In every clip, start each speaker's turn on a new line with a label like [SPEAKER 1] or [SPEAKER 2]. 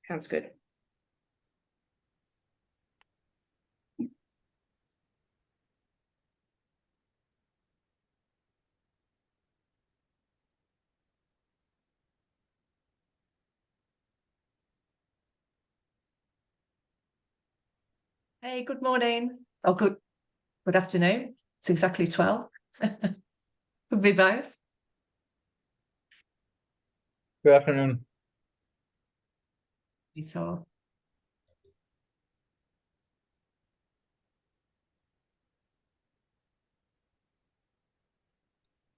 [SPEAKER 1] Sounds good.
[SPEAKER 2] Hey, good morning. Oh, good afternoon. It's exactly 12. Could be both.
[SPEAKER 3] Good afternoon.
[SPEAKER 2] So,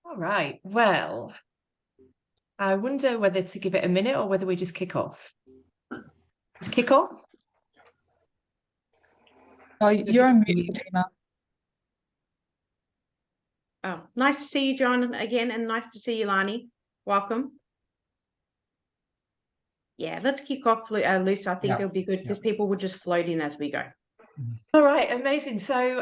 [SPEAKER 2] all right. Well, I wonder whether to give it a minute or whether we just kick off. Let's kick off.
[SPEAKER 4] Oh, you're on mute, Fatima.
[SPEAKER 1] Oh, nice to see you, John, again, and nice to see you, Lani. Welcome. Yeah, let's kick off, Luce. I think it'll be good because people will just float in as we go.
[SPEAKER 2] All right, amazing. So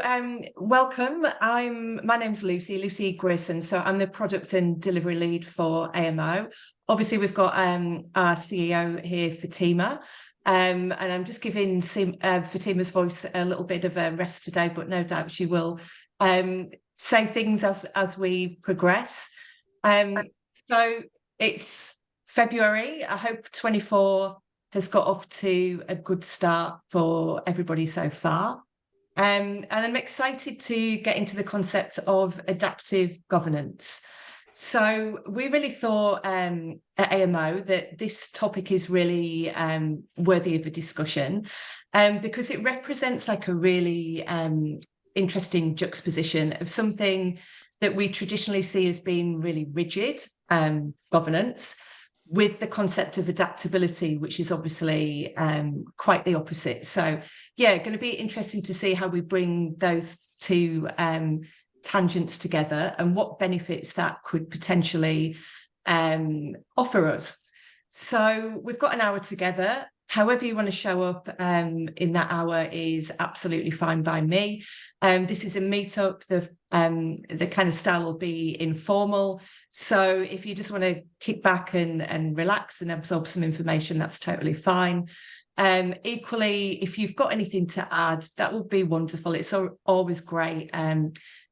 [SPEAKER 2] welcome. My name's Lucy Grierson. So I'm the product and delivery lead for AMO. Obviously, we've got our CEO here, Fatima. And I'm just giving Fatima's voice a little bit of a rest today, but no doubt she will say things as we progress. So it's February. I hope 24 has got off to a good start for everybody so far. And I'm excited to get into the concept of adaptive governance. So we really thought at AMO that this topic is really worthy of a discussion because it represents like a really interesting juxtaposition of something that we traditionally see as being really rigid governance with the concept of adaptability, which is obviously quite the opposite. So yeah, going to be interesting to see how we bring those two tangents together and what benefits that could potentially offer us. So we've got an hour together. However you want to show up in that hour is absolutely fine by me. This is a meetup. The kind of style will be informal. So if you just want to kick back and relax and absorb some information, that's totally fine. Equally, if you've got anything to add, that would be wonderful. It's always great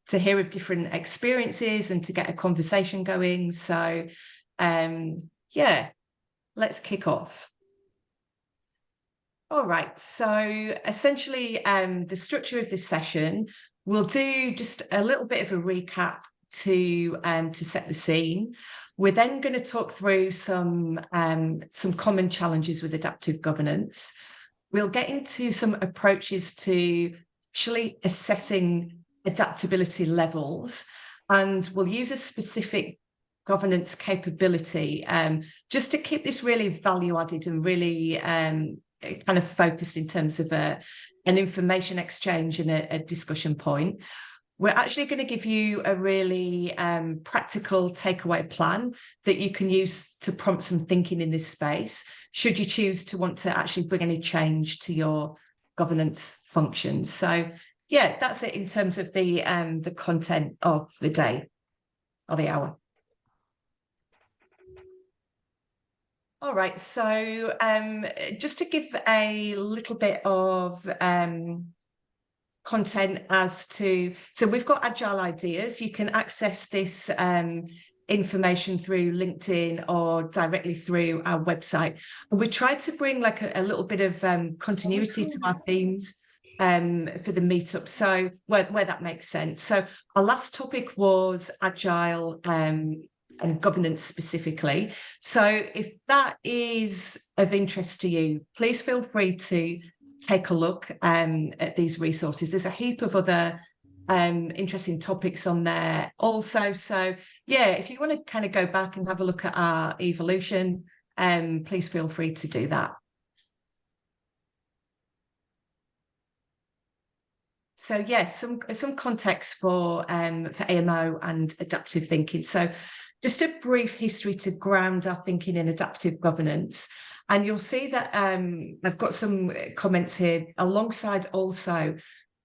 [SPEAKER 2] to hear of different experiences and to get a conversation going. So yeah, let's kick off. All right, so essentially the structure of this session, we'll do just a little bit of a recap to set the scene. We're then going to talk through some common challenges with adaptive governance. We'll get into some approaches to actually assessing adaptability levels, and we'll use a specific governance capability just to keep this really value added and really kind of focused in terms of an information exchange and a discussion point. We're actually going to give you a really practical takeaway plan that you can use to prompt some thinking in this space, should you choose to want to actually bring any change to your governance functions. So yeah, that's it in terms of the content of the day or the hour. All right, so just to give a little bit of content as to, so we've got Agile Ideas. You can access this information through LinkedIn or directly through our website. And we tried to bring like a little bit of continuity to our themes for the meetup, so where that makes sense. So our last topic was Agile and governance specifically. So if that is of interest to you, please feel free to take a look at these resources. There's a heap of other interesting topics on there also. So yeah, if you want to kind of go back and have a look at our evolution, please feel free to do that. So yes, some context for AMO and adaptive thinking. So just a brief history to ground our thinking in adaptive governance. And you'll see that I've got some comments here alongside also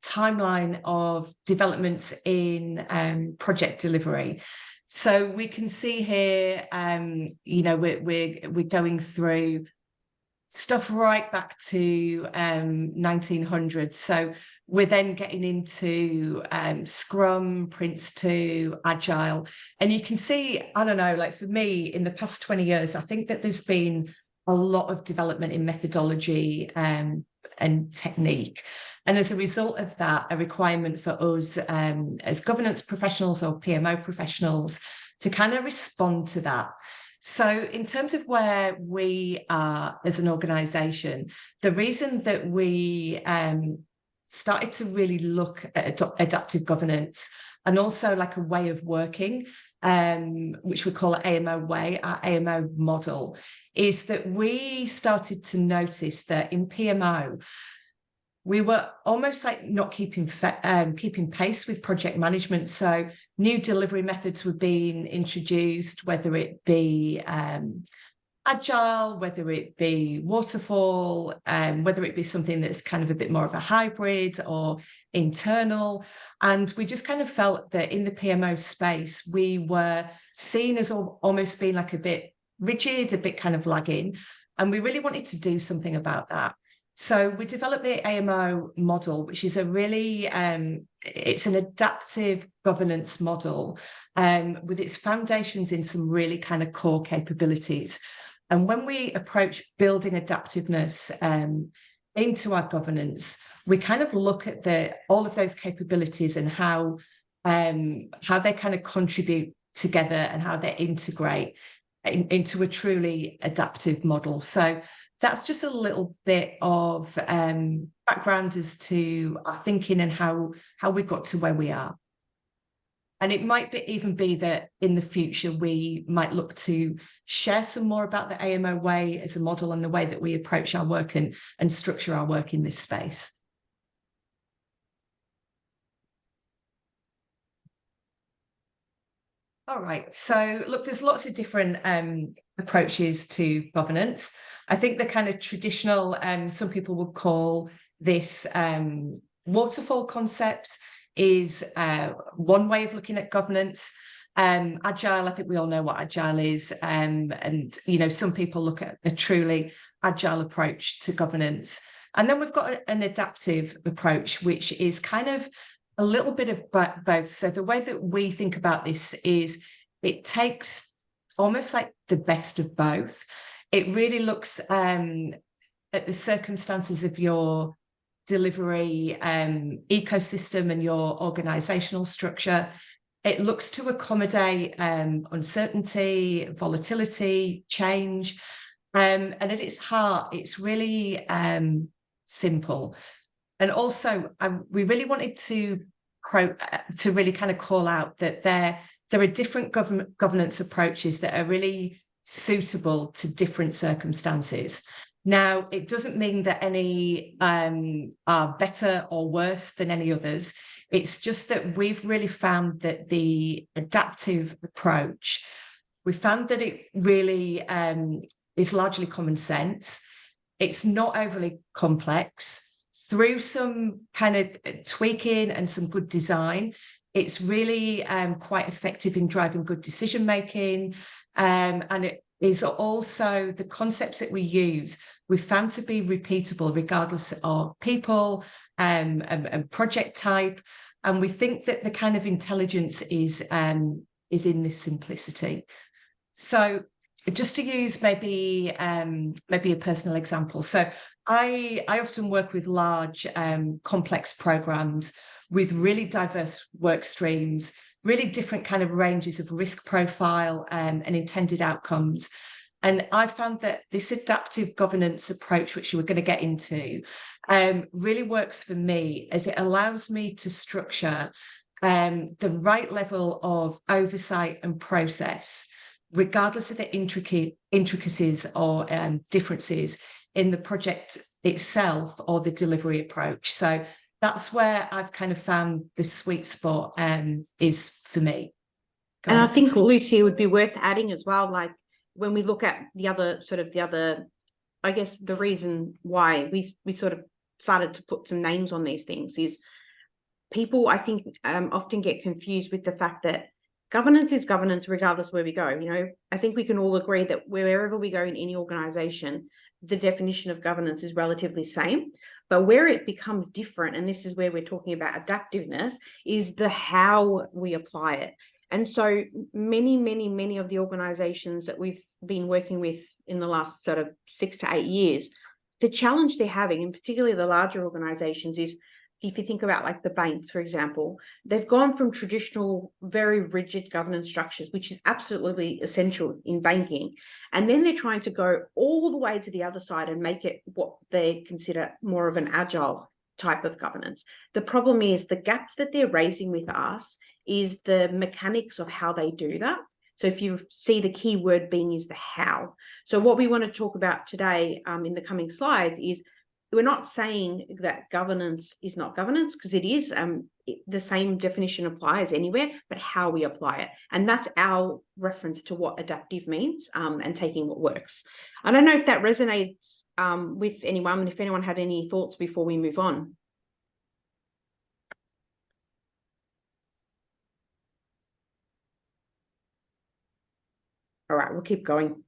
[SPEAKER 2] timeline of developments in project delivery. So we can see here, you know, we're going through stuff right back to 1900s. So we're then getting into Scrum, Prince2, Agile. And you can see, I don't know, like for me, in the past 20 years, I think that there's been a lot of development in methodology and technique. And as a result of that, a requirement for us as governance professionals or PMO professionals to kind of respond to that. So in terms of where we are as an organisation, the reason that we started to really look at adaptive governance and also like a way of working, which we call AMO way, our AMO model, is that we started to notice that in PMO, we were almost like not keeping pace with project management. So new delivery methods were being introduced, whether it be Agile, whether it be waterfall, whether it be something that's kind of a bit more of a hybrid or internal. And we just kind of felt that in the PMO space, we were seen as almost being like a bit rigid, a bit kind of lagging. And we really wanted to do something about that. So we developed the AMO model, which is a really, it's an adaptive governance model with its foundations in some really kind of core capabilities. And when we approach building adaptiveness into our governance, we kind of look at all of those capabilities and how they kind of contribute together and how they integrate into a truly adaptive model. So that's just a little bit of background as to our thinking and how we got to where we are. And it might even be that in the future, we might look to share some more about the AMO way as a model and the way that we approach our work and structure our work in this space. All right, so look, there's lots of different approaches to governance. I think the kind of traditional, some people would call this waterfall concept is one way of looking at governance. Agile, I think we all know what Agile is. And, you know, some people look at a truly Agile approach to governance. And then we've got an adaptive approach, which is kind of a little bit of both. So the way that we think about this is it takes almost like the best of both. It really looks at the circumstances of your delivery ecosystem and your organizational structure. It looks to accommodate uncertainty, volatility, change. And at its heart, it's really simple. And also, we really wanted to really kind of call out that there are different governance approaches that are really suitable to different circumstances. Now, it doesn't mean that any are better or worse than any others. It's just that we've really found that the adaptive approach, we found that it really is largely common sense. It's not overly complex. Through some kind of tweaking and some good design, it's really quite effective in driving good decision making. And it is also the concepts that we use, we found to be repeatable regardless of people and project type. And we think that the kind of intelligence is in this simplicity. So just to use maybe a personal example. So I often work with large, complex programs with really diverse work streams, really different kind of ranges of risk profile and intended outcomes. And I found that this adaptive governance approach, which we're going to get into, really works for me as it allows me to structure the right level of oversight and process, regardless of the intricacies or differences in the project itself or the delivery approach. So that's where I've kind of found the sweet spot is for me.
[SPEAKER 1] And I think, Lucy, it would be worth adding as well, like when we look at the other, I guess the reason why we sort of started to put some names on these things is people, I think, often get confused with the fact that governance is governance regardless where we go. You know, I think we can all agree that wherever we go in any organization, the definition of governance is relatively same, but where it becomes different, and this is where we're talking about adaptiveness, is the how we apply it. And so many of the organizations that we've been working with in the last sort of 6 to 8 years, the challenge they're having, and particularly the larger organizations, is if you think about like the banks, for example, they've gone from traditional, very rigid governance structures, which is absolutely essential in banking. And then they're trying to go all the way to the other side and make it what they consider more of an agile type of governance. The problem is the gaps that they're raising with us is the mechanics of how they do that. So if you see the key word being is the how. So what we want to talk about today in the coming slides is, we're not saying that governance is not governance, because it is. The same definition applies anywhere, but how we apply it. And that's our reference to what adaptive means, and taking what works. I don't know if that resonates with anyone, and if anyone had any thoughts before we move on. All right, we'll keep going.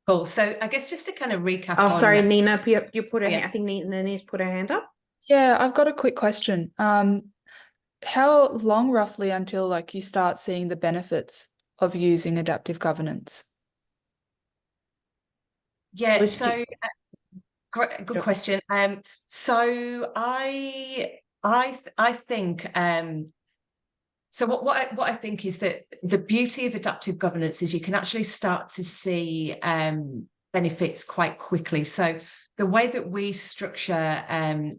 [SPEAKER 2] Cool. So I guess just to kind of recap.
[SPEAKER 1] Oh,
[SPEAKER 2] on
[SPEAKER 1] sorry, Nina, you put her
[SPEAKER 2] Yeah.
[SPEAKER 1] hand. I think Nina's put her hand up.
[SPEAKER 4] Yeah, I've got a quick question. How long roughly until like you start seeing the benefits of using adaptive governance?
[SPEAKER 2] Yeah,
[SPEAKER 1] Was
[SPEAKER 2] so good
[SPEAKER 1] Sure.
[SPEAKER 2] question. So I think so what I think is that the beauty of adaptive governance is you can actually start to see benefits quite quickly. So the way that we structure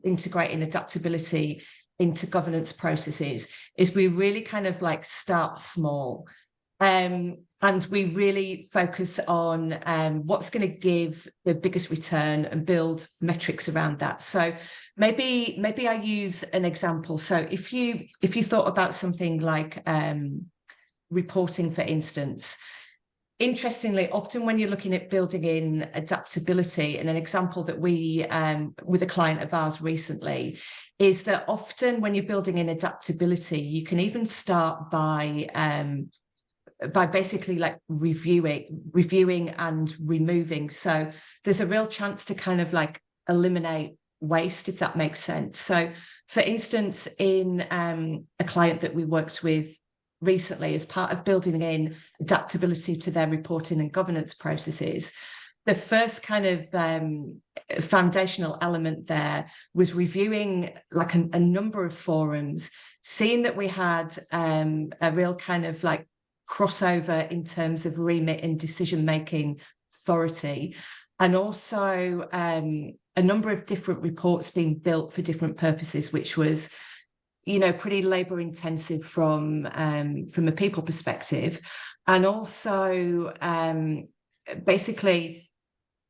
[SPEAKER 2] integrating adaptability into governance processes is we really kind of like start small. And we really focus on what's going to give the biggest return and build metrics around that. So maybe I use an example. So if you thought about something like reporting, for instance, interestingly, often when you're looking at building in adaptability, and an example that we with a client of ours recently, is that often when you're building in adaptability, you can even start by basically like reviewing and removing. So there's a real chance to kind of like eliminate waste, if that makes sense. So for instance, in a client that we worked with recently, as part of building in adaptability to their reporting and governance processes, the first kind of foundational element there was reviewing like a number of forums, seeing that we had a real kind of like crossover in terms of remit and decision-making authority, and also a number of different reports being built for different purposes, which was, you know, pretty labor intensive from a people perspective, and also basically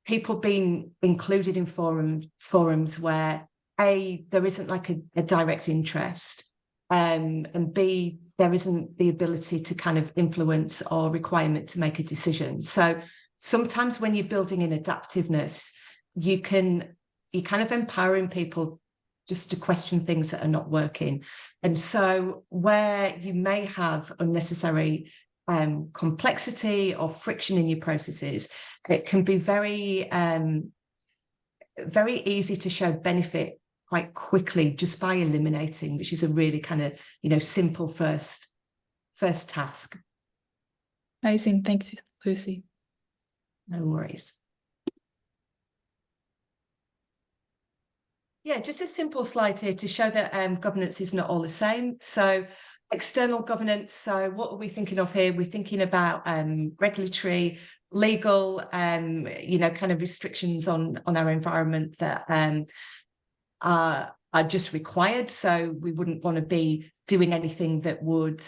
[SPEAKER 2] people being included in forums where there isn't like a direct interest, and B, there isn't the ability to kind of influence or requirement to make a decision. So sometimes when you're building in adaptiveness, you kind of empowering people just to question things that are not working. And so where you may have unnecessary complexity or friction in your processes, it can be very, very easy to show benefit quite quickly just by eliminating, which is a really kind of, you know, simple first task.
[SPEAKER 4] Amazing. Thanks, Lucy.
[SPEAKER 2] No worries. Yeah, just a simple slide here to show that governance is not all the same. So external governance, so what are we thinking of here? We're thinking about regulatory, legal, you know, kind of restrictions on our environment that are just required. So we wouldn't want to be doing anything that would,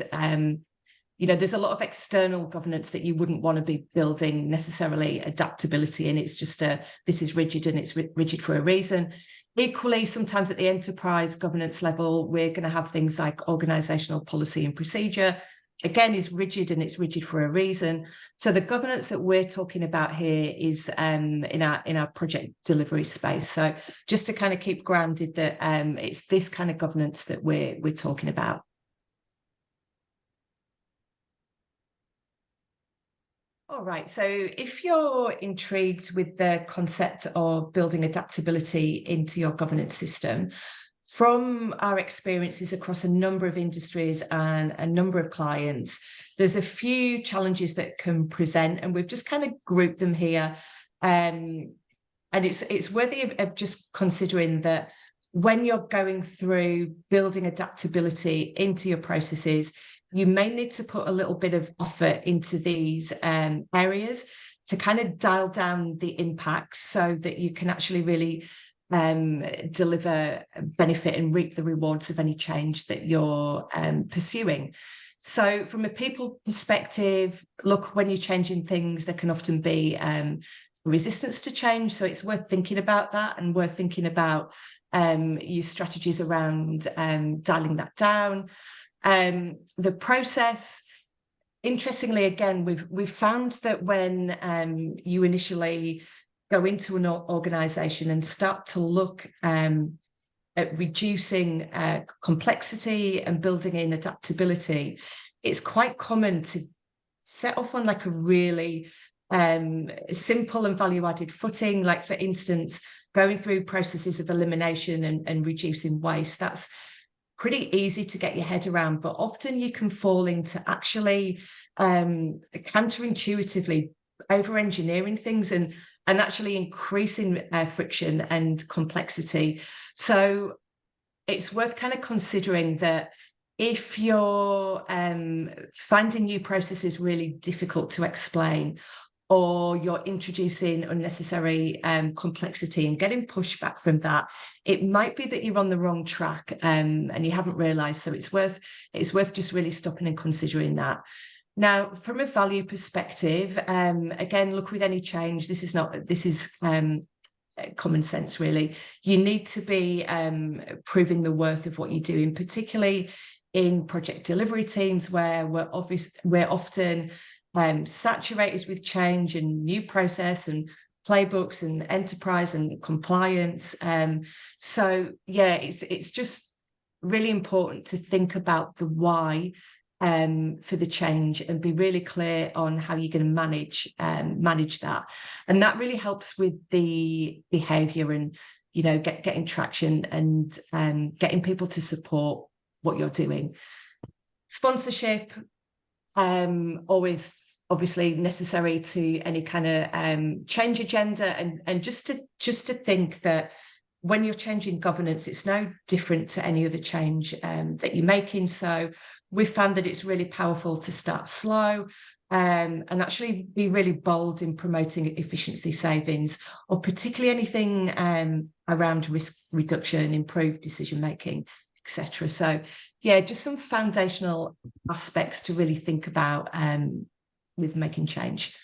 [SPEAKER 2] you know, there's a lot of external governance that you wouldn't want to be building necessarily adaptability in. It's just this is rigid and it's rigid for a reason. Equally, sometimes at the enterprise governance level, we're going to have things like organizational policy and procedure. Again, is rigid and it's rigid for a reason. So the governance that we're talking about here is in our project delivery space. So just to kind of keep grounded that it's this kind of governance that we're talking about. All right. So if you're intrigued with the concept of building adaptability into your governance system, from our experiences across a number of industries and a number of clients, there's a few challenges that can present, and we've just kind of grouped them here. And it's worthy of just considering that when you're going through building adaptability into your processes, you may need to put a little bit of effort into these areas to kind of dial down the impacts so that you can actually really deliver benefit and reap the rewards of any change that you're pursuing. So from a people perspective, look, when you're changing things, there can often be resistance to change. So it's worth thinking about that and worth thinking about your strategies around dialing that down. The process, interestingly, again, we've found that when you initially go into an organization and start to look at reducing complexity and building in adaptability, it's quite common to set off on like a really simple and value-added footing, like for instance, going through processes of elimination and reducing waste. That's pretty easy to get your head around, but often you can fall into actually counterintuitively over-engineering things and actually increasing friction and complexity. So it's worth kind of considering that if you're finding new processes really difficult to explain, or you're introducing unnecessary complexity and getting pushback from that, it might be that you're on the wrong track and you haven't realised. So it's worth just really stopping and considering that. Now, from a value perspective, again, look, with any change, this is common sense, really. You need to be proving the worth of what you're doing, particularly in project delivery teams where we're often saturated with change and new process and playbooks and enterprise and compliance. So yeah, it's just really important to think about the why for the change and be really clear on how you're going to manage that. And that really helps with the behavior and, you know, getting traction and getting people to support what you're doing. Sponsorship, always obviously necessary to any kind of change agenda, and just to think that when you're changing governance, it's no different to any other change that you're making. So we've found that it's really powerful to start slow and actually be really bold in promoting efficiency savings, or particularly anything around risk reduction, improved decision making, etc. So yeah, just some foundational aspects to really think about with making change.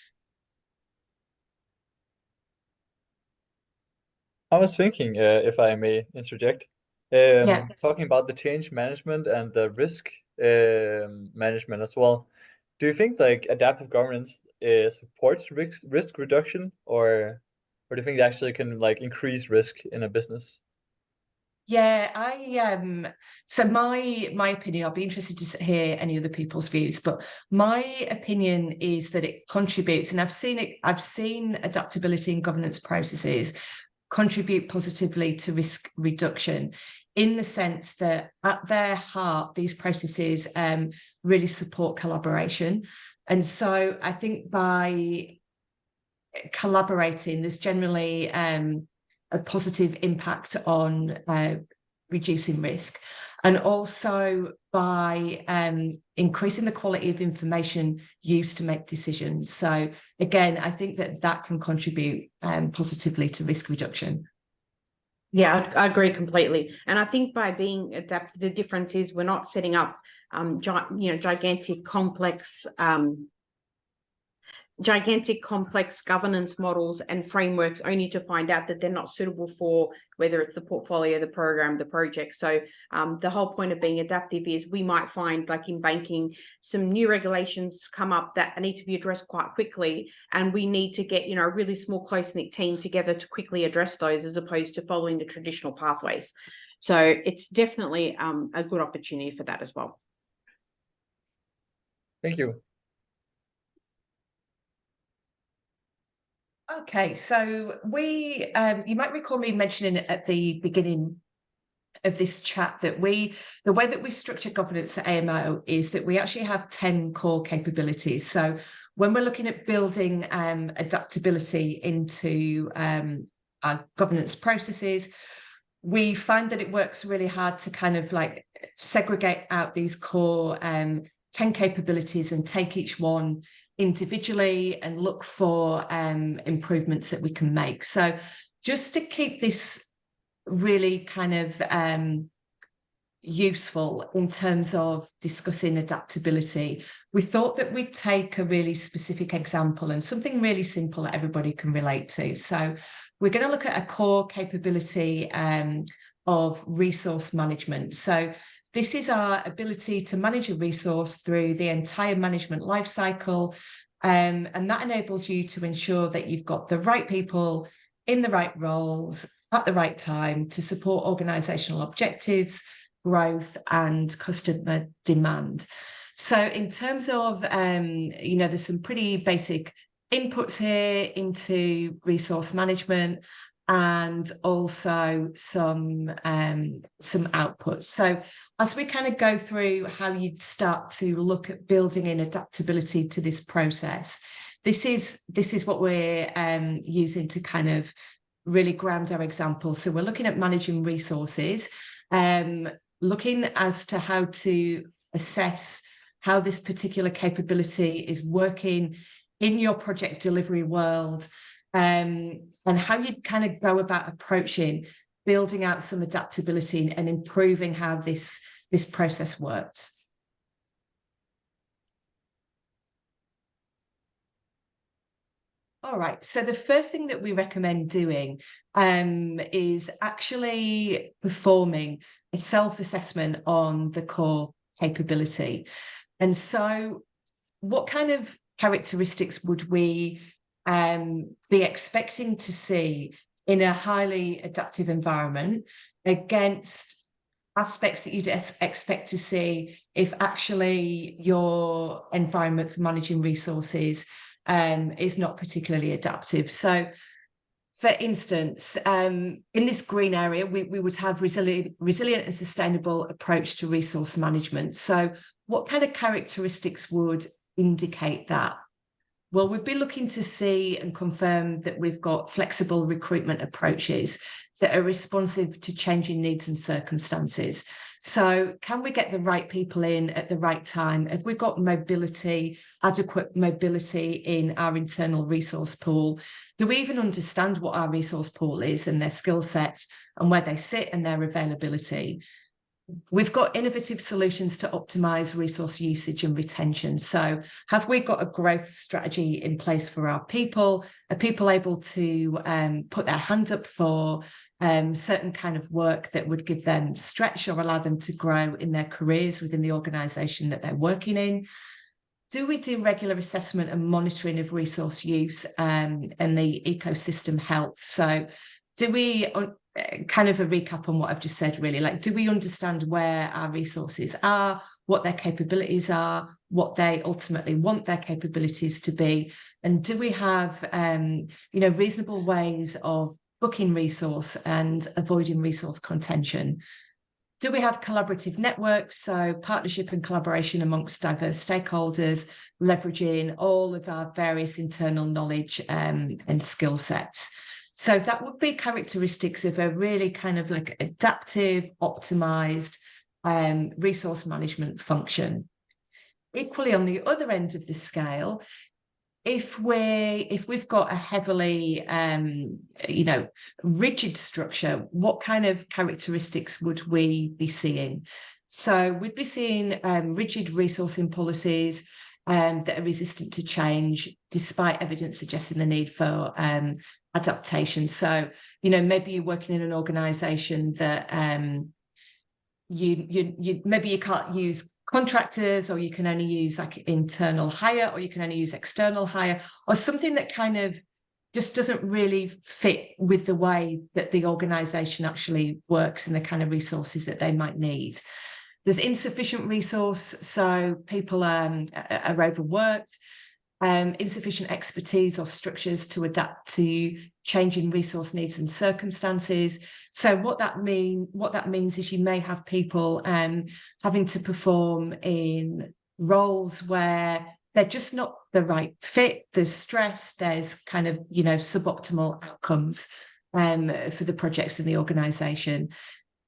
[SPEAKER 3] I was thinking, if I may interject, talking about the change management and the risk management as well. Do you think like adaptive governance supports risk reduction, or do you think it actually can like increase risk in a business?
[SPEAKER 2] Yeah, so my opinion, I'll be interested to hear any other people's views, but my opinion is that it contributes, and I've seen adaptability in governance processes contribute positively to risk reduction, in the sense that at their heart, these processes really support collaboration. And so I think by collaborating, there's generally a positive impact on reducing risk, and also by increasing the quality of information used to make decisions. So again, I think that can contribute positively to risk reduction.
[SPEAKER 1] Yeah, I agree completely. And I think by being adaptive, the difference is we're not setting up gigantic complex governance models and frameworks only to find out that they're not suitable for whether it's the portfolio, the program, the project. So the whole point of being adaptive is we might find, like in banking, some new regulations come up that need to be addressed quite quickly, and we need to get a really small close-knit team together to quickly address those, as opposed to following the traditional pathways. So it's definitely a good opportunity for that as well.
[SPEAKER 3] Thank you.
[SPEAKER 2] Okay, so we, you might recall me mentioning at the beginning of this chat that the way that we structure governance at AMO is that we actually have 10 core capabilities. So when we're looking at building adaptability into our governance processes, we find that it works really hard to kind of like segregate out these core 10 capabilities and take each one individually and look for improvements that we can make. So just to keep this really kind of useful in terms of discussing adaptability, we thought that we'd take a really specific example and something really simple that everybody can relate to. So we're going to look at a core capability of resource management. So this is our ability to manage a resource through the entire management life cycle, and that enables you to ensure that you've got the right people in the right roles at the right time to support organizational objectives, growth, and customer demand. So in terms of, there's some pretty basic inputs here into resource management and also some outputs. So as we kind of go through how you'd start to look at building in adaptability to this process, this is what we're using to kind of really ground our example. So we're looking at managing resources, looking as to how to assess how this particular capability is working in your project delivery world, and how you'd kind of go about approaching building out some adaptability and improving how this process works. All right, so the first thing that we recommend doing is actually performing a self-assessment on the core capability. And so what kind of characteristics would we be expecting to see in a highly adaptive environment against aspects that you'd expect to see if actually your environment for managing resources is not particularly adaptive? So for instance, in this green area, we would have resilient and sustainable approach to resource management. So what kind of characteristics would indicate that? Well, we'd be looking to see and confirm that we've got flexible recruitment approaches that are responsive to changing needs and circumstances. So can we get the right people in at the right time? Have we got mobility, adequate mobility in our internal resource pool? Do we even understand what our resource pool is and their skill sets and where they sit and their availability? We've got innovative solutions to optimize resource usage and retention. So have we got a growth strategy in place for our people? Are people able to put their hand up for certain kind of work that would give them stretch or allow them to grow in their careers within the organization that they're working in? Do we do regular assessment and monitoring of resource use and the ecosystem health? So do we, kind of a recap on what I've just said, really, like, do we understand where our resources are, what their capabilities are, what they ultimately want their capabilities to be? And do we have, reasonable ways of booking resource and avoiding resource contention? Do we have collaborative networks, so partnership and collaboration amongst diverse stakeholders, leveraging all of our various internal knowledge and skill sets? So that would be characteristics of a really kind of like adaptive, optimized resource management function. Equally, on the other end of the scale, if we've got a heavily rigid structure, what kind of characteristics would we be seeing? So we'd be seeing rigid resourcing policies that are resistant to change, despite evidence suggesting the need for adaptation. So, maybe you're working in an organization that maybe you can't use contractors, or you can only use like internal hire, or you can only use external hire, or something that kind of just doesn't really fit with the way that the organization actually works and the kind of resources that they might need. There's insufficient resource, so people are overworked. insufficient expertise or structures to adapt to changing resource needs and circumstances. So what that means is you may have people having to perform in roles where they're just not the right fit. There's stress, there's kind of, suboptimal outcomes for the projects in the organisation.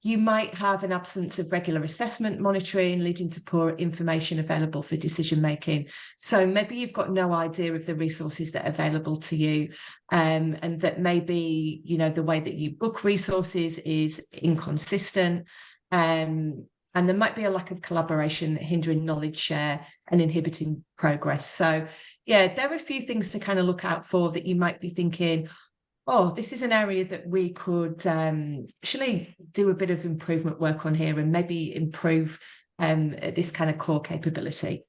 [SPEAKER 2] You might have an absence of regular assessment monitoring, leading to poor information available for decision making. So maybe you've got no idea of the resources that are available to you, and that maybe, the way that you book resources is inconsistent. And there might be a lack of collaboration hindering knowledge share and inhibiting progress. So yeah, there are a few things to kind of look out for that you might be thinking, oh, this is an area that we could actually do a bit of improvement work on here and maybe improve this kind of core capability.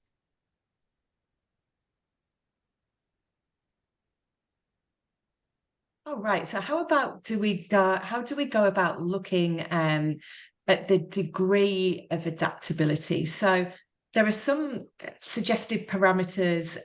[SPEAKER 2] All right, so how do we go about looking at the degree of adaptability? So there are some suggested parameters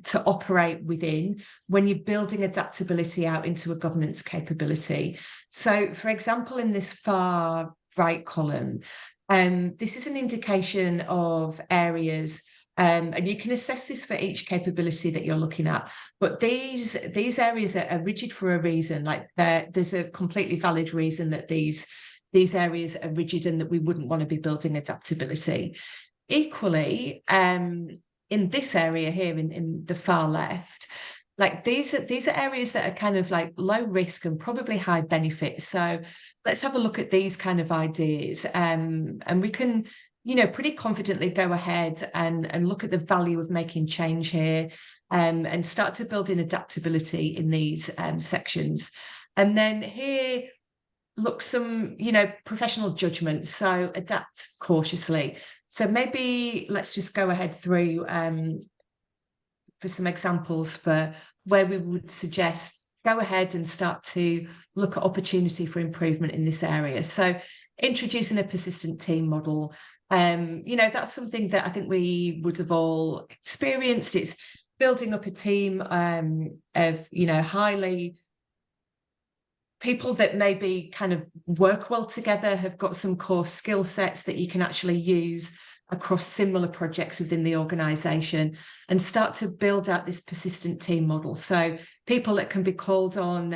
[SPEAKER 2] to operate within when you're building adaptability out into a governance capability. So, for example, in this far right column, this is an indication of areas, and you can assess this for each capability that you're looking at. But these areas are rigid for a reason. Like there's a completely valid reason that these areas are rigid and that we wouldn't want to be building adaptability. Equally, in this area here in the far left, like these are areas that are kind of like low risk and probably high benefit. So let's have a look at these kind of ideas, and we can, pretty confidently go ahead and look at the value of making change here, and start to build in adaptability in these sections. And then here, look, some, professional judgment. So adapt cautiously. So maybe let's just go ahead through for some examples for where we would suggest go ahead and start to look at opportunity for improvement in this area. So introducing a persistent team model, that's something that I think we would have all experienced. It's building up a team of, highly people that maybe kind of work well together, have got some core skill sets that you can actually use across similar projects within the organisation, and start to build out this persistent team model. So people that can be called on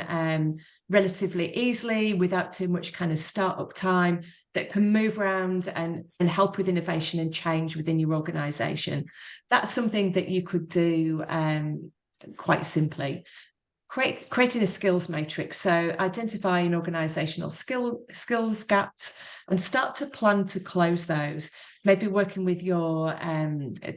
[SPEAKER 2] relatively easily without too much kind of startup time, that can move around and help with innovation and change within your organisation. That's something that you could do quite simply. Creating a skills matrix, so identifying organisational skills gaps and start to plan to close those. Maybe working with your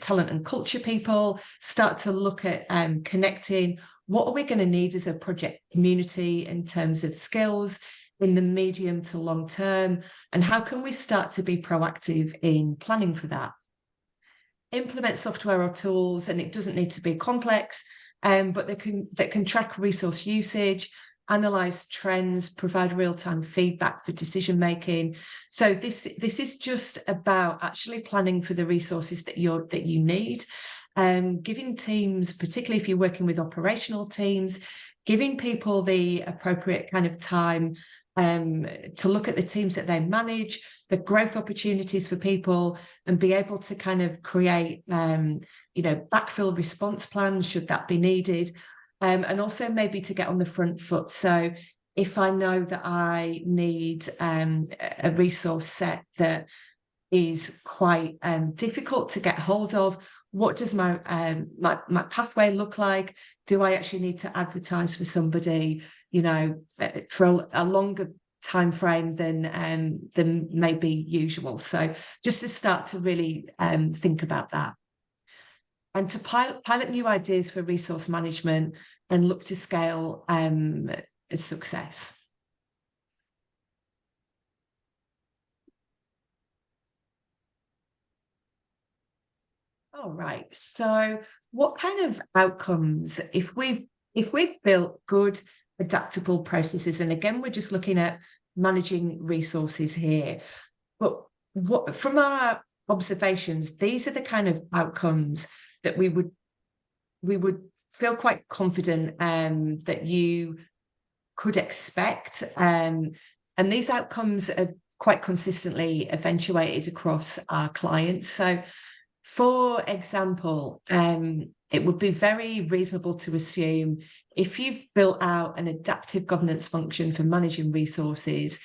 [SPEAKER 2] talent and culture people, start to look at connecting what are we going to need as a project community in terms of skills in the medium to long term, and how can we start to be proactive in planning for that. Implement software or tools, and it doesn't need to be complex, but that can track resource usage, analyze trends, provide real-time feedback for decision making. So this is just about actually planning for the resources that you need, giving teams, particularly if you're working with operational teams, giving people the appropriate kind of time to look at the teams that they manage, the growth opportunities for people, and be able to kind of create backfill response plans should that be needed, and also maybe to get on the front foot. So if I know that I need a resource set that is quite difficult to get hold of, what does my pathway look like? Do I actually need to advertise for somebody, for a longer time frame than maybe usual? So just to start to really think about that, and to pilot new ideas for resource management and look to scale success. All right. So what kind of outcomes, if we've built good adaptable processes, and again, we're just looking at managing resources here, but from our observations, these are the kind of outcomes that we would we would feel quite confident that you could expect. And these outcomes are quite consistently eventuated across our clients. So, for example, it would be very reasonable to assume if you've built out an adaptive governance function for managing resources,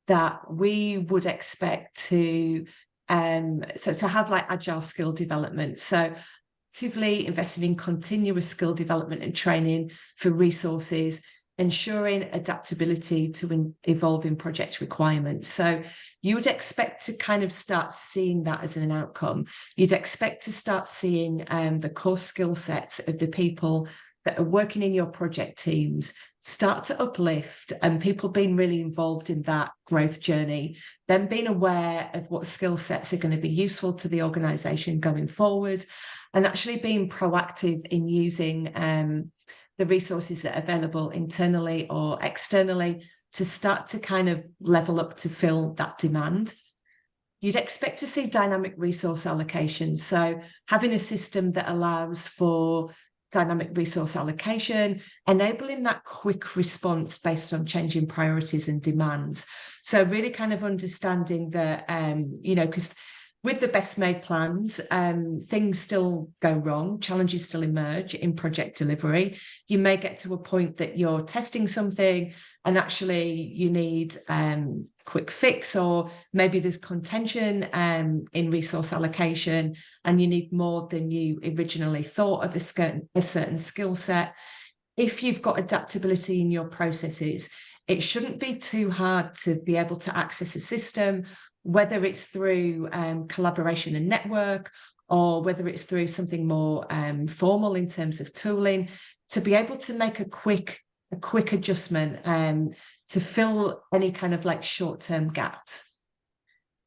[SPEAKER 2] that we would expect to have like agile skill development. So actively investing in continuous skill development and training for resources, ensuring adaptability to evolving project requirements. So you would expect to kind of start seeing that as an outcome. You'd expect to start seeing the core skill sets of the people that are working in your project teams start to uplift, and people being really involved in that growth journey, then being aware of what skill sets are going to be useful to the organisation going forward, and actually being proactive in using the resources that are available internally or externally to start to kind of level up to fill that demand. You'd expect to see dynamic resource allocation. So having a system that allows for dynamic resource allocation, enabling that quick response based on changing priorities and demands. So really kind of understanding that, because with the best made plans, things still go wrong, challenges still emerge in project delivery. You may get to a point that you're testing something and actually you need quick fix, or maybe there's contention in resource allocation and you need more than you originally thought of a certain skill set. If you've got adaptability in your processes, it shouldn't be too hard to be able to access a system, whether it's through collaboration and network, or whether it's through something more formal in terms of tooling, to be able to make a quick adjustment to fill any kind of like short-term gaps.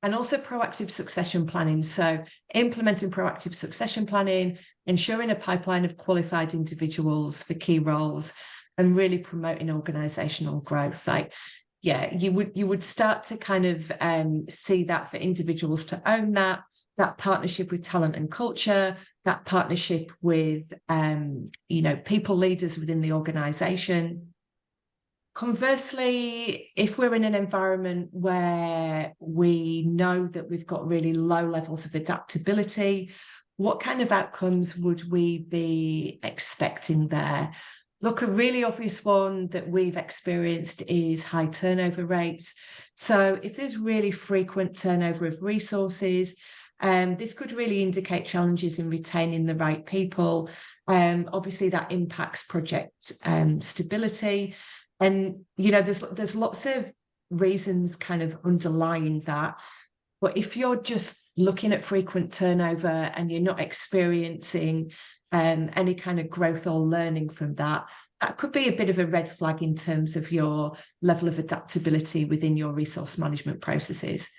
[SPEAKER 2] And also proactive succession planning. So implementing proactive succession planning, ensuring a pipeline of qualified individuals for key roles, and really promoting organizational growth. You would start to kind of see that for individuals to own that partnership with talent and culture, that partnership with people leaders within the organization. Conversely, if we're in an environment where we know that we've got really low levels of adaptability, what kind of outcomes would we be expecting there? Look, a really obvious one that we've experienced is high turnover rates. So if there's really frequent turnover of resources, this could really indicate challenges in retaining the right people. Obviously, that impacts project stability. And, there's lots of reasons kind of underlying that. But if you're just looking at frequent turnover and you're not experiencing any kind of growth or learning from that, that could be a bit of a red flag in terms of your level of adaptability within your resource management processes.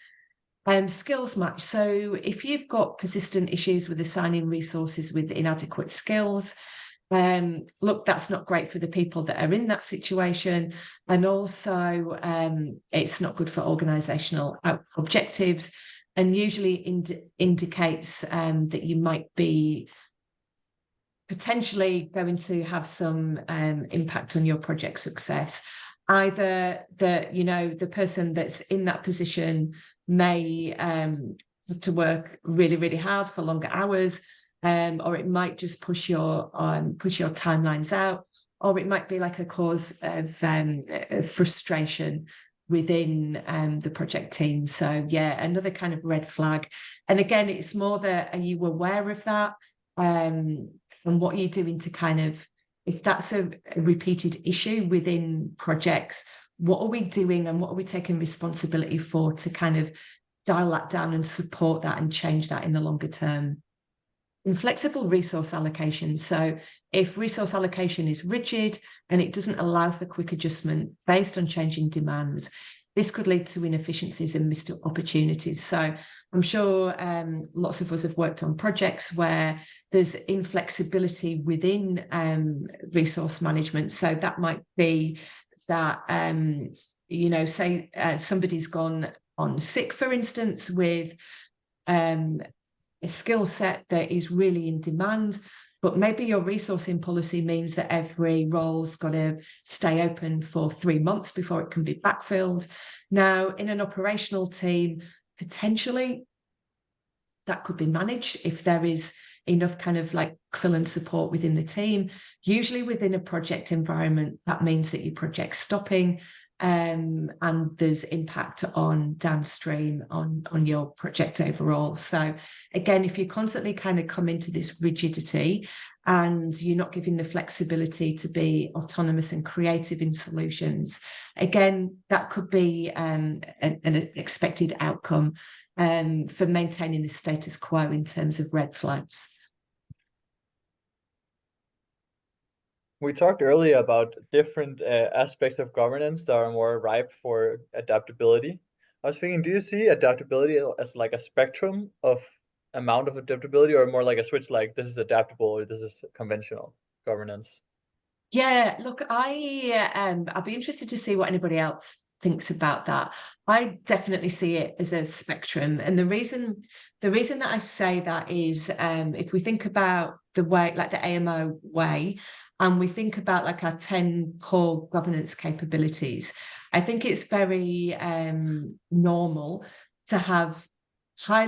[SPEAKER 2] Skills match. So if you've got persistent issues with assigning resources with inadequate skills, look, that's not great for the people that are in that situation. And also, it's not good for organisational objectives, and usually indicates that you might be potentially going to have some impact on your project success. Either the person that's in that position may have to work really, really hard for longer hours, or it might just push your timelines out, or it might be like a cause of frustration within the project team. So yeah, another kind of red flag. And again, it's more that, are you aware of that? And what are you doing to kind of, if that's a repeated issue within projects, what are we doing and what are we taking responsibility for to kind of dial that down and support that and change that in the longer term? Inflexible resource allocation. So if resource allocation is rigid and it doesn't allow for quick adjustment based on changing demands, this could lead to inefficiencies and missed opportunities. So I'm sure lots of us have worked on projects where there's inflexibility within resource management. So that might be that, say somebody's gone on sick, for instance, with a skill set that is really in demand, but maybe your resourcing policy means that every role's got to stay open for 3 months before it can be backfilled. Now, in an operational team, potentially that could be managed if there is enough kind of like fill and support within the team. Usually within a project environment, that means that your project's stopping, and there's impact on downstream on your project overall. So again, if you constantly kind of come into this rigidity and you're not giving the flexibility to be autonomous and creative in solutions, again, that could be an expected outcome for maintaining the status quo in terms of red flags.
[SPEAKER 3] We talked earlier about different aspects of governance that are more ripe for adaptability. I was thinking, do you see adaptability as like a spectrum of amount of adaptability, or more like a switch, like this is adaptable or this is conventional governance?
[SPEAKER 2] Yeah, look, I'd be interested to see what anybody else thinks about that. I definitely see it as a spectrum, and the reason that I say that is, if we think about the way, like the AMO way, and we think about like our 10 core governance capabilities, I think it's very normal to have high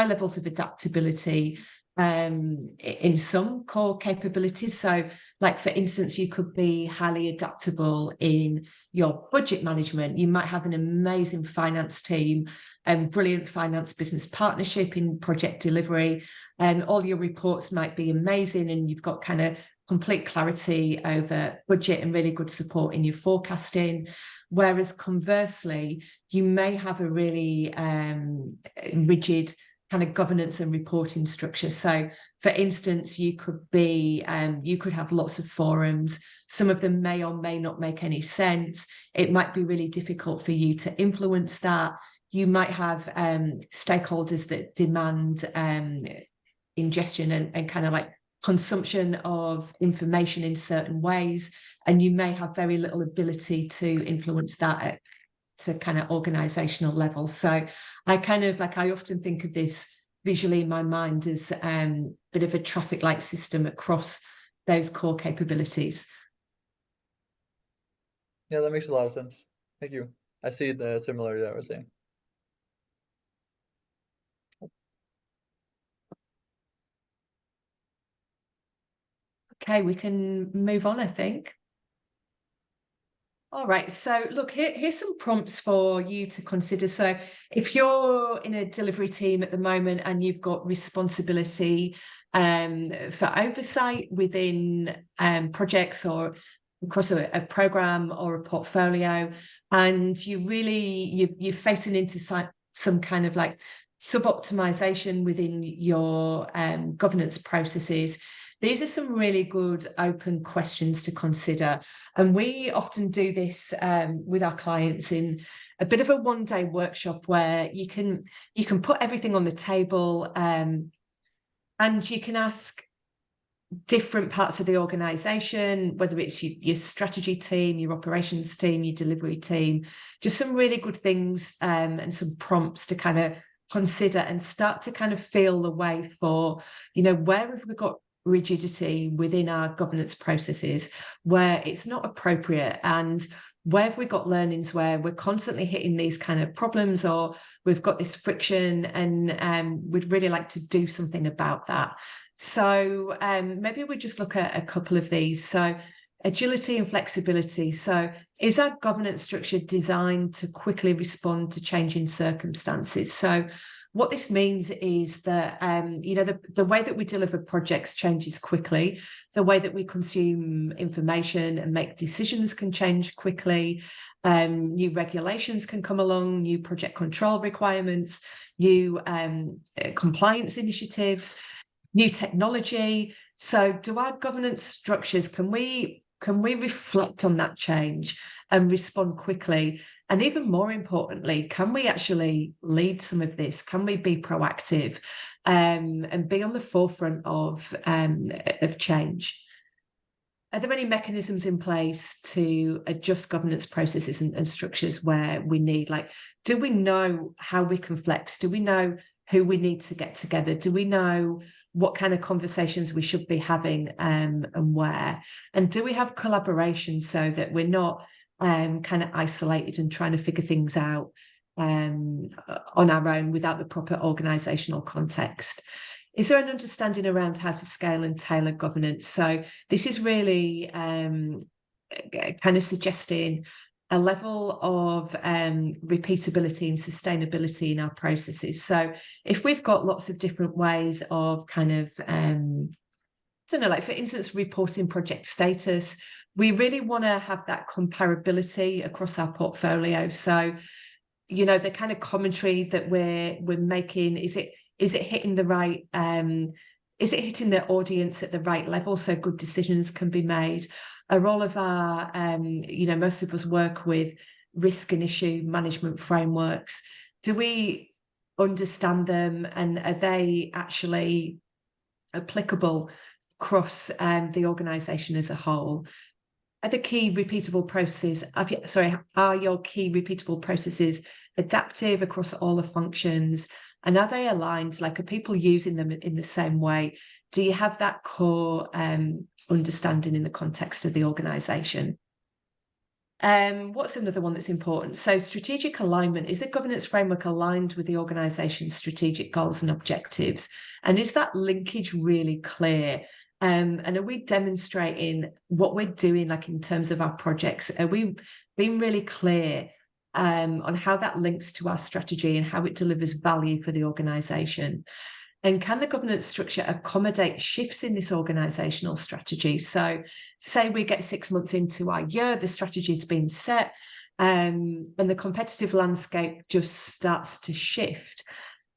[SPEAKER 2] levels of adaptability in some core capabilities. So like, for instance, you could be highly adaptable in your budget management. You might have an amazing finance team and brilliant finance business partnership in project delivery, and all your reports might be amazing, and you've got kind of complete clarity over budget and really good support in your forecasting. Whereas conversely, you may have a really rigid kind of governance and reporting structure. So for instance, you could have lots of forums. Some of them may or may not make any sense. It might be really difficult for you to influence that. You might have stakeholders that demand ingestion and kind of like consumption of information in certain ways, and you may have very little ability to influence that to kind of organizational level. So I often think of this visually in my mind as a bit of a traffic light system across those core capabilities.
[SPEAKER 3] Yeah, that makes a lot of sense. Thank you. I see it similar to that I was saying.
[SPEAKER 2] Okay, we can move on, I think. All right, so look, here's some prompts for you to consider. So if you're in a delivery team at the moment and you've got responsibility for oversight within projects or across a program or a portfolio, and you're facing into some kind of like sub-optimization within your governance processes, these are some really good open questions to consider. And we often do this with our clients in a bit of a one-day workshop where you can put everything on the table, and you can ask different parts of the organization, whether it's your strategy team, your operations team, your delivery team, just some really good things and some prompts to kind of consider and start to kind of feel the way for, where have we got rigidity within our governance processes where it's not appropriate, and where have we got learnings where we're constantly hitting these kind of problems, or we've got this friction, and we'd really like to do something about that. So maybe we just look at a couple of these. So agility and flexibility. So is our governance structure designed to quickly respond to changing circumstances? So what this means is that, the way that we deliver projects changes quickly. The way that we consume information and make decisions can change quickly. New regulations can come along, new project control requirements, new compliance initiatives, new technology. So do our governance structures, can we reflect on that change and respond quickly? And even more importantly, can we actually lead some of this? Can we be proactive and be on the forefront of change? Are there any mechanisms in place to adjust governance processes and structures where we need, do we know how we can flex? Do we know who we need to get together? Do we know what kind of conversations we should be having, and where, and do we have collaboration so that we're not kind of isolated and trying to figure things out on our own without the proper organizational context. Is there an understanding around how to scale and tailor governance? So this is really kind of suggesting a level of repeatability and sustainability in our processes. So if we've got lots of different ways of kind of, I don't know, like for instance, reporting project status, we really want to have that comparability across our portfolio. So, you know, the kind of commentary that we're making, is it hitting the right, is it hitting the audience at the right level so good decisions can be made? Are all of our, you know, most of us work with risk and issue management frameworks. Do we understand them, and are they actually applicable across the organisation as a whole? Are the key repeatable processes, are your key repeatable processes adaptive across all the functions? And are they aligned? Like, are people using them in the same way? Do you have that core understanding in the context of the organisation? What's another one that's important? So strategic alignment. Is the governance framework aligned with the organisation's strategic goals and objectives? And is that linkage really clear? And are we demonstrating what we're doing, like in terms of our projects? Are we being really clear on how that links to our strategy and how it delivers value for the organisation? And can the governance structure accommodate shifts in this organisational strategy? So say we get 6 months into our year, the strategy's been set, and the competitive landscape just starts to shift,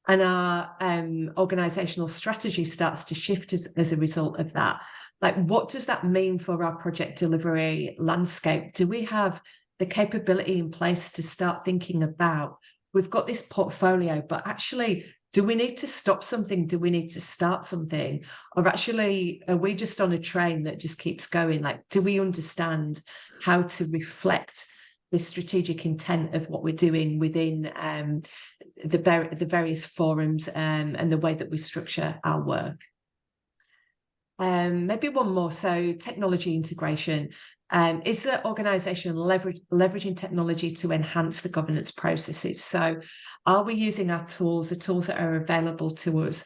[SPEAKER 2] and our organisational strategy starts to shift as a result of that. Like, what does that mean for our project delivery landscape? Do we have the capability in place to start thinking about, we've got this portfolio, but actually, do we need to stop something? Do we need to start something? Or actually, are we just on a train that just keeps going? Like, do we understand how to reflect the strategic intent of what we're doing within the various forums and the way that we structure our work? Maybe one more. So technology integration. Is the organisation leveraging technology to enhance the governance processes? So are we using our tools, the tools that are available to us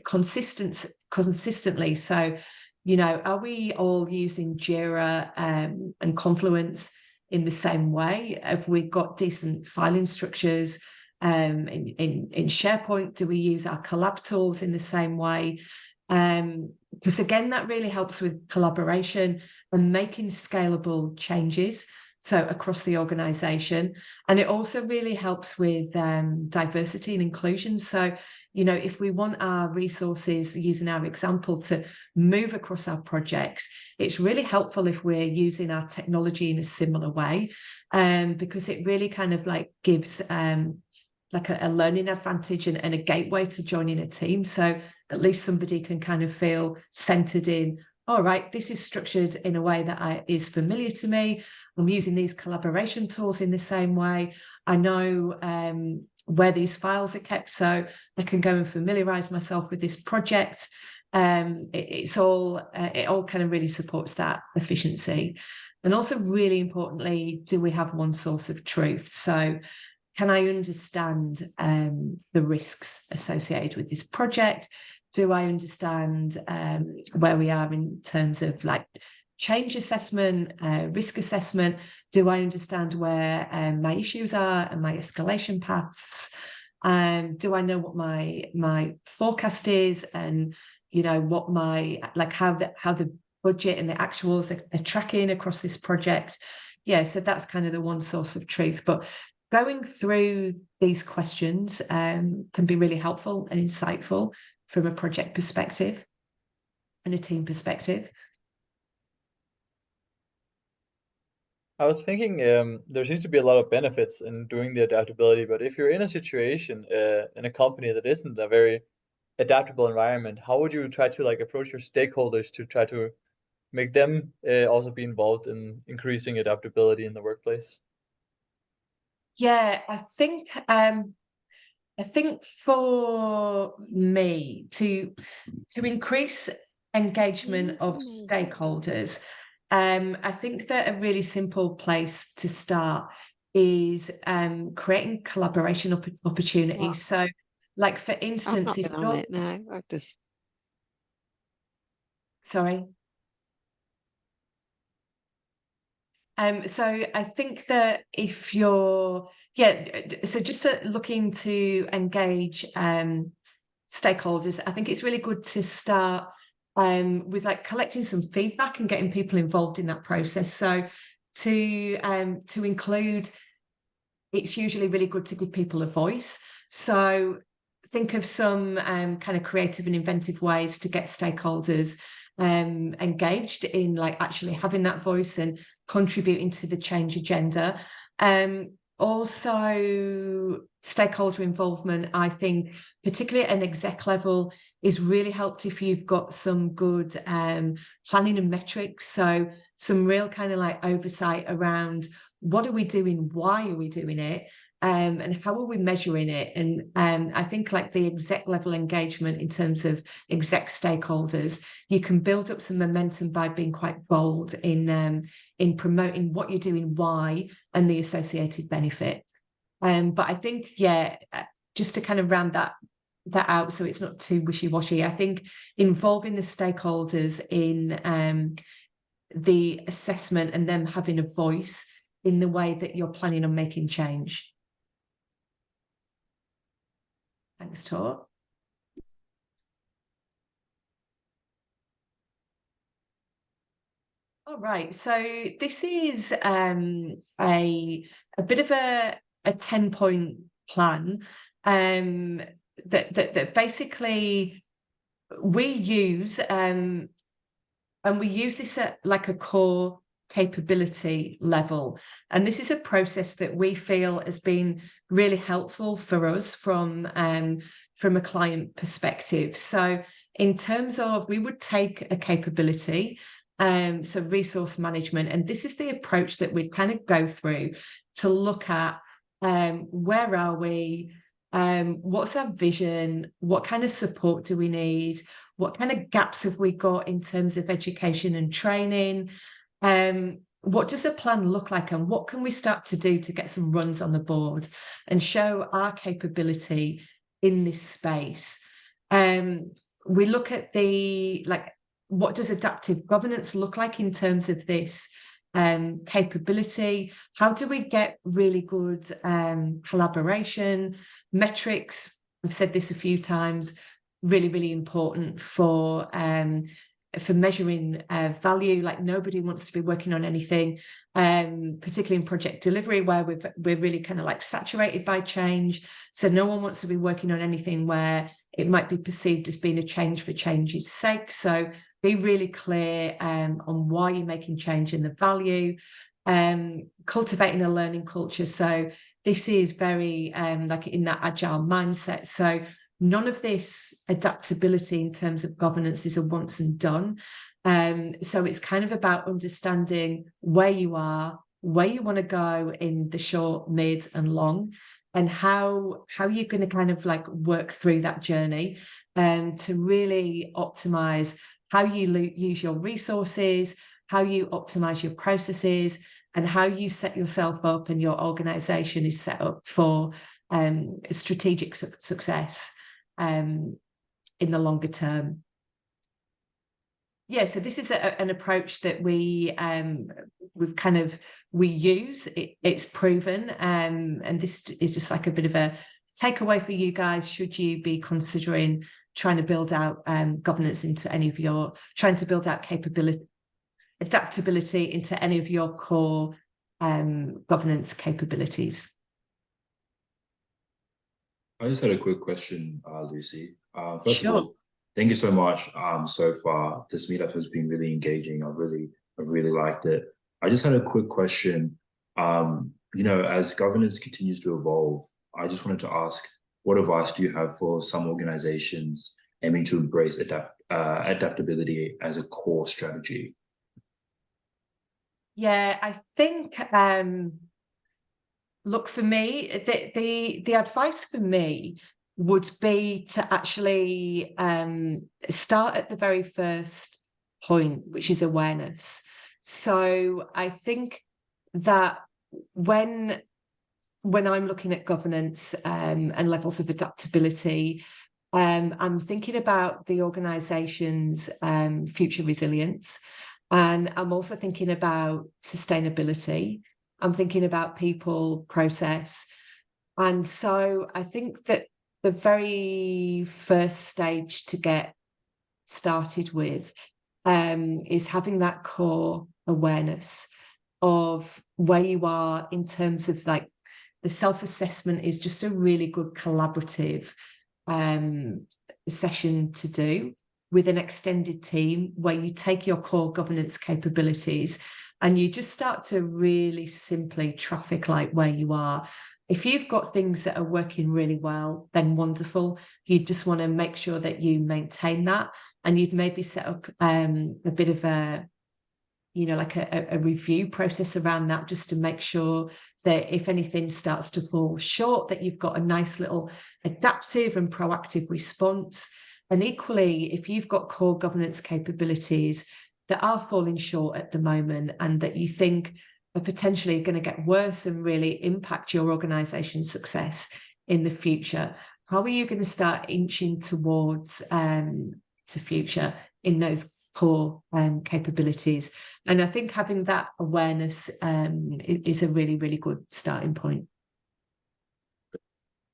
[SPEAKER 2] consistently? So, you know, are we all using Jira and Confluence in the same way? Have we got decent filing structures in SharePoint? Do we use our collab tools in the same way? Because again, that really helps with collaboration and making scalable changes, so across the organisation. And it also really helps with diversity and inclusion. So, you know, if we want our resources, using our example, to move across our projects, it's really helpful if we're using our technology in a similar way, because it really kind of like gives like a learning advantage and a gateway to joining a team. So at least somebody can kind of feel centered in, all right, this is structured in a way that is familiar to me. I'm using these collaboration tools in the same way. I know where these files are kept, so I can go and familiarize myself with this project. It all kind of really supports that efficiency. And also, really importantly, do we have one source of truth? So can I understand the risks associated with this project? Do I understand where we are in terms of like change assessment, risk assessment? Do I understand where my issues are and my escalation paths? Do I know what my forecast is, and you know what my how the budget and the actuals are tracking across this project? Yeah, so that's kind of the one source of truth. But going through these questions can be really helpful and insightful from a project perspective and a team perspective.
[SPEAKER 3] I was thinking there seems to be a lot of benefits in doing the adaptability, but if you're in a situation in a company that isn't a very adaptable environment, how would you try to like approach your stakeholders to try to make them also be involved in increasing adaptability in the workplace?
[SPEAKER 2] Yeah, I think I think for me to increase engagement of stakeholders, I think that a really simple place to start is creating collaboration opportunities. So, like for
[SPEAKER 5] I've
[SPEAKER 2] instance,
[SPEAKER 5] not
[SPEAKER 2] if
[SPEAKER 5] been on
[SPEAKER 2] you're
[SPEAKER 5] it, no. I've just
[SPEAKER 2] sorry. So I think that if you're, so just looking to engage stakeholders, I think it's really good to start with like collecting some feedback and getting people involved in that process. So to include, it's usually really good to give people a voice. So think of some kind of creative and inventive ways to get stakeholders engaged in like actually having that voice and contributing to the change agenda. Also, stakeholder involvement, I think, particularly at an exec level, is really helped if you've got some good planning and metrics. So some real kind of like oversight around what are we doing, why are we doing it, and how are we measuring it? And I think like the exec level engagement in terms of exec stakeholders, you can build up some momentum by being quite bold in promoting what you're doing, why, and the associated benefit. But I think, just to kind of round that out so it's not too wishy-washy, I think involving the stakeholders in the assessment and them having a voice in the way that you're planning on making change. Thanks, Tor. All right, so this is a bit of a 10-point plan that basically we use and we use this at like a core capability level. And this is a process that we feel has been really helpful for us from a client perspective. So in terms of, we would take a capability, so resource management, and this is the approach that we'd kind of go through to look at where are we, what's our vision, what kind of support do we need, what kind of gaps have we got in terms of education and training, what does the plan look like, and what can we start to do to get some runs on the board and show our capability in this space. We look at what does adaptive governance look like in terms of this capability? How do we get really good collaboration? Metrics, I've said this a few times, really, really important for measuring value. Like nobody wants to be working on anything, particularly in project delivery where we're really kind of like saturated by change. So no one wants to be working on anything where it might be perceived as being a change for change's sake. So be really clear on why you're making change and the value. Cultivating a learning culture. So this is very like in that agile mindset. So none of this adaptability in terms of governance is a once and done. So it's kind of about understanding where you are, where you want to go in the short, mid, and long, and how you're going to kind of like work through that journey to really optimize how you use your resources, how you optimize your processes, and how you set yourself up and your organization is set up for strategic success in the longer term. So this is an approach that we use. It's proven, and this is just like a bit of a takeaway for you guys should you be considering trying to build out governance into any of your, trying to build out adaptability into any of your core governance capabilities.
[SPEAKER 6] I just had a quick question, Lucy. First
[SPEAKER 2] Sure.
[SPEAKER 6] of all, thank you so much so far. This meetup has been really engaging. I've really liked it. I just had a quick question. As governance continues to evolve, I just wanted to ask, what advice do you have for some organizations aiming to embrace adaptability as a core strategy?
[SPEAKER 2] I think Look, for me, the advice for me would be to actually start at the very first point, which is awareness. So I think that when I'm looking at governance and levels of adaptability, I'm thinking about the organisation's future resilience, and I'm also thinking about sustainability. I'm thinking about people, process. And so I think that the very first stage to get started with is having that core awareness of where you are in terms of, like, the self-assessment is just a really good collaborative session to do with an extended team, where you take your core governance capabilities and you just start to really simply traffic light where you are. If you've got things that are working really well, then wonderful. You just want to make sure that you maintain that, and you'd maybe set up a bit of a, like a review process around that, just to make sure that if anything starts to fall short, that you've got a nice little adaptive and proactive response. And equally, if you've got core governance capabilities that are falling short at the moment and that you think are potentially going to get worse and really impact your organization's success in the future, how are you going to start inching towards to future in those core capabilities? And I think having that awareness is a really, really good starting point.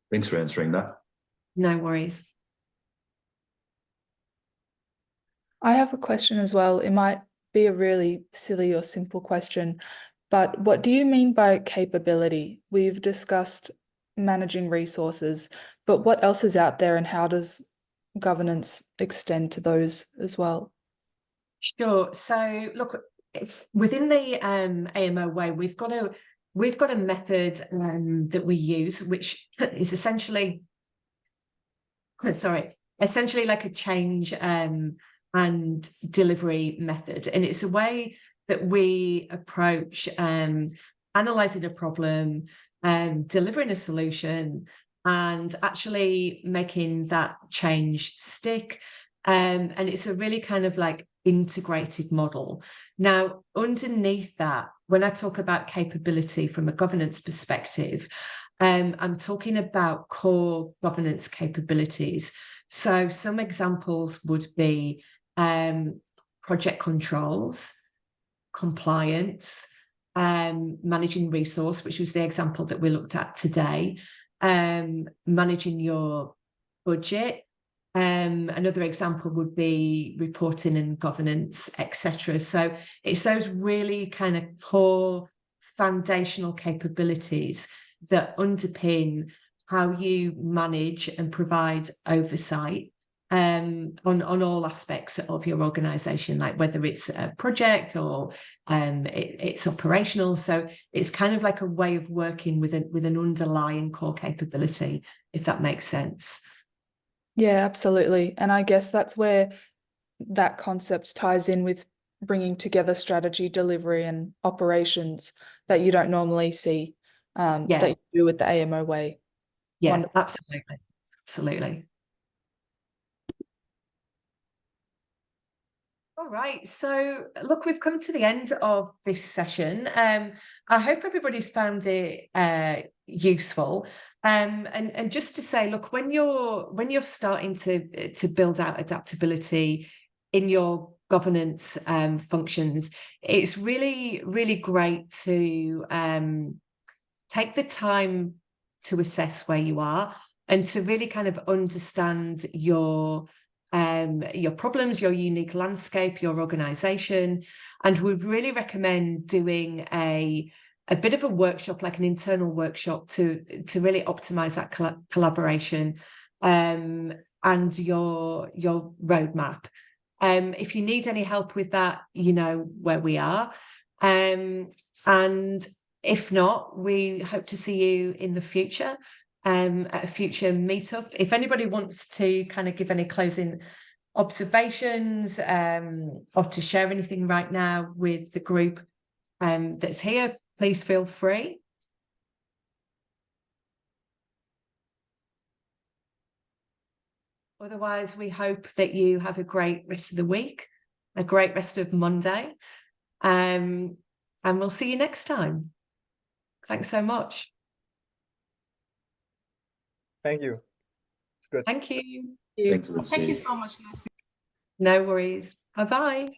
[SPEAKER 6] Thanks for answering that.
[SPEAKER 2] No worries.
[SPEAKER 4] I have a question as well. It might be a really silly or simple question, but what do you mean by capability? We've discussed managing resources, but what else is out there, and how does governance extend to those as well?
[SPEAKER 2] Sure. So look, within the AMO way, we've got a method that we use, which is essentially like a change and delivery method. And it's a way that we approach analysing a problem, delivering a solution, and actually making that change stick. And it's a really kind of like integrated model. Now, underneath that, when I talk about capability from a governance perspective, I'm talking about core governance capabilities. So some examples would be project controls, compliance, managing resource, which was the example that we looked at today, managing your budget. Another example would be reporting and governance, etc. So it's those really kind of core foundational capabilities that underpin how you manage and provide oversight on all aspects of your organization, like whether it's a project or it's operational. So it's kind of like a way of working with an underlying core capability, if that makes sense.
[SPEAKER 4] Yeah, absolutely. And I guess that's where that concept ties in with bringing together strategy, delivery, and operations that you don't normally see that you do with the AMO way.
[SPEAKER 2] Yeah,
[SPEAKER 4] Wonderful.
[SPEAKER 2] absolutely. All right, so look, we've come to the end of this session. I hope everybody's found it useful. And just to say, look, when you're starting to build out adaptability in your governance functions, it's really, really great to take the time to assess where you are and to really kind of understand your problems, your unique landscape, your organization. And we really recommend doing a bit of a workshop, like an internal workshop, to really optimize that collaboration and your roadmap. If you need any help with that, you know where we are. And if not, we hope to see you in the future. At a future meetup. If anybody wants to kind of give any closing observations or to share anything right now with the group that's here, please feel free. Otherwise, we hope that you have a great rest of the week, a great rest of Monday. And we'll see you next time. Thanks so much.
[SPEAKER 3] Thank you. It's good.
[SPEAKER 2] Thank you.
[SPEAKER 6] Thanks, Lucy.
[SPEAKER 5] Thank you so much, Lucy.
[SPEAKER 2] No worries. Bye-bye.